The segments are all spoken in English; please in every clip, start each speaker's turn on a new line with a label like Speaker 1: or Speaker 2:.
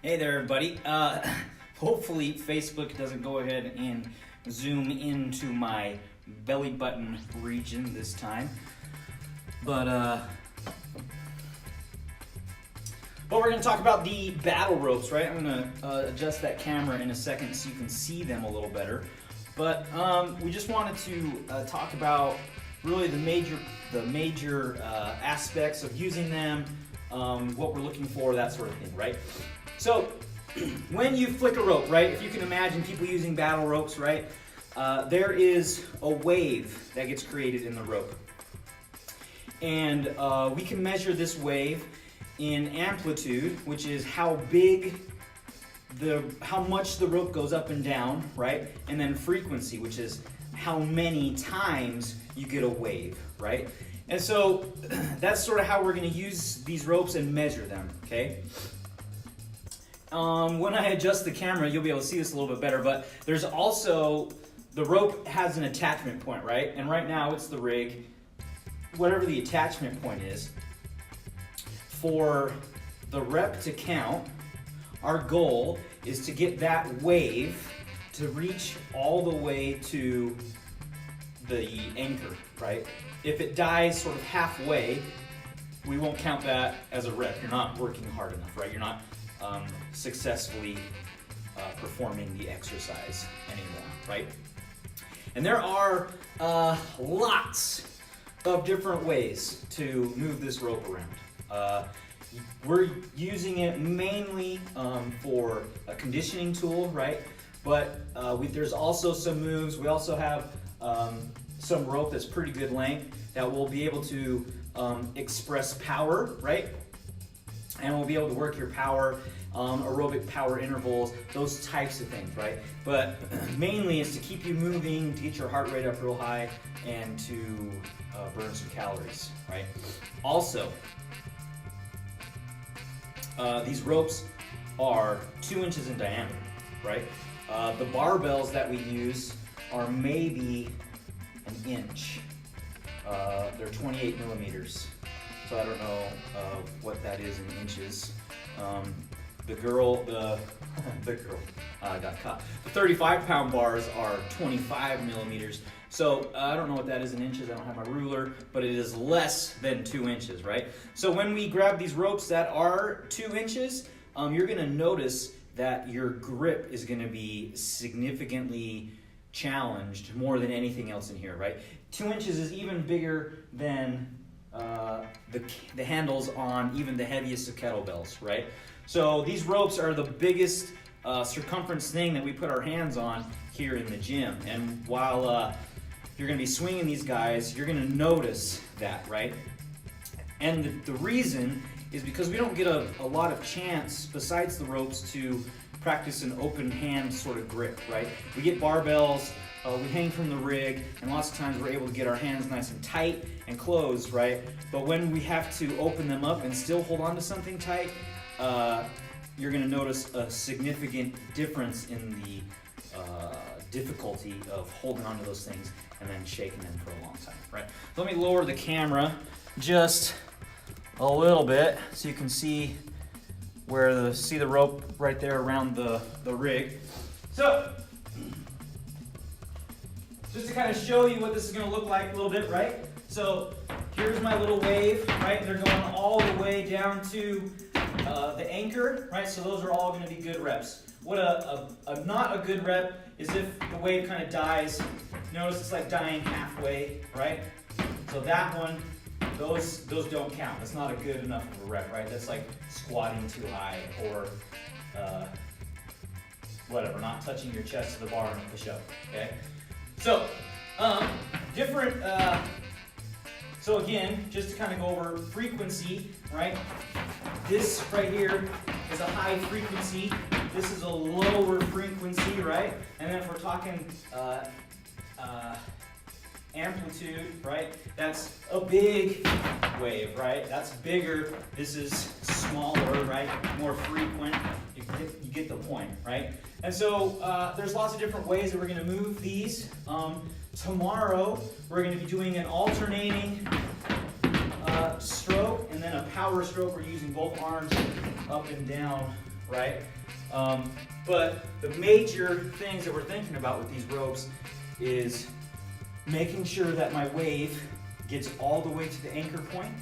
Speaker 1: Hey there, everybody. Hopefully Facebook doesn't go ahead and zoom into my belly button region this time. But we're going to talk about the battle ropes, right? I'm going to adjust that camera in a second so you can see them a little better. But we just wanted to talk about really the major aspects of using them, what we're looking for, that sort of thing, right? So when you flick a rope, right, if you can imagine people using battle ropes, right, there is a wave that gets created in the rope. And we can measure this wave in amplitude, which is how much the rope goes up and down, right? And then frequency, which is how many times you get a wave, right? And so that's sort of how we're going to use these ropes and measure them, okay? When I adjust the camera, you'll be able to see this a little bit better, but there's also, the rope has an attachment point, right? And right now it's the rig, whatever the attachment point is. For the rep to count, our goal is to get that wave to reach all the way to the anchor, right? If it dies sort of halfway, we won't count that as a rep. You're not working hard enough, right? You're not successfully performing the exercise anymore, right? And there are lots of different ways to move this rope around. We're using it mainly for a conditioning tool, right? But there's also some moves. We also have some rope that's pretty good length that will be able to express power, right? And we'll be able to work your power, aerobic power intervals, those types of things, right? But mainly it's to keep you moving, to get your heart rate up real high, and to burn some calories, right? Also, these ropes are 2 inches in diameter, right? The barbells that we use are maybe an inch. They're 28 millimeters. So I don't know what that is in inches. The girl got caught. The 35-pound bars are 25 millimeters. So I don't know what that is in inches. I don't have my ruler, but it is less than 2 inches, right? So when we grab these ropes that are 2 inches, you're going to notice that your grip is going to be significantly challenged more than anything else in here, right? 2 inches is even bigger than the handles on even the heaviest of kettlebells, right? So these ropes are the biggest circumference thing that we put our hands on here in the gym. And while you're going to be swinging these guys, you're going to notice that, right? And the reason is because we don't get a lot of chance, besides the ropes, to practice an open hand sort of grip, right? We get barbells, we hang from the rig, and lots of times we're able to get our hands nice and tight and closed, right? But when we have to open them up and still hold on to something tight, you're going to notice a significant difference in the difficulty of holding on to those things and then shaking them for a long time, right? Let me lower the camera just a little bit so you can see see the rope right there around the rig. So, just to kind of show you what this is going to look like a little bit, right? So, here's my little wave, right? They're going all the way down to the anchor, right? So those are all going to be good reps. What a not a good rep is if the wave kind of dies. Notice it's like dying halfway, right? So that one, those don't count. That's not a good enough of a rep, right? That's like squatting too high or whatever, not touching your chest to the bar in a push-up, okay? So, so again, just to kind of go over frequency, right? This right here is a high frequency. This is a lower frequency, right? And then if we're talking amplitude, right? That's a big wave, right? That's bigger. This is smaller, right? More frequent. You get the point, right? And so there's lots of different ways that we're going to move these. Tomorrow, we're going to be doing an alternating stroke and then a power stroke. We're using both arms up and down right? But the major things that we're thinking about with these ropes is making sure that my wave gets all the way to the anchor point,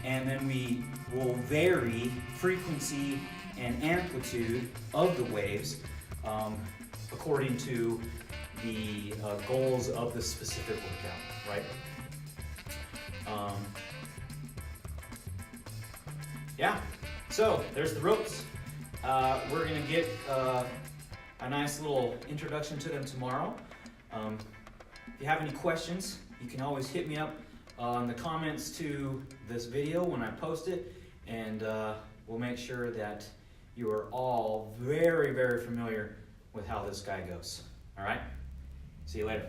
Speaker 1: and then we will vary frequency and amplitude of the waves according to the goals of the specific workout, right? Yeah, so there's the ropes. We're gonna get a nice little introduction to them tomorrow. If you have any questions, you can always hit me up in the comments to this video when I post it, and we'll make sure that you are all very, very familiar with how this guy goes. All right? See you later.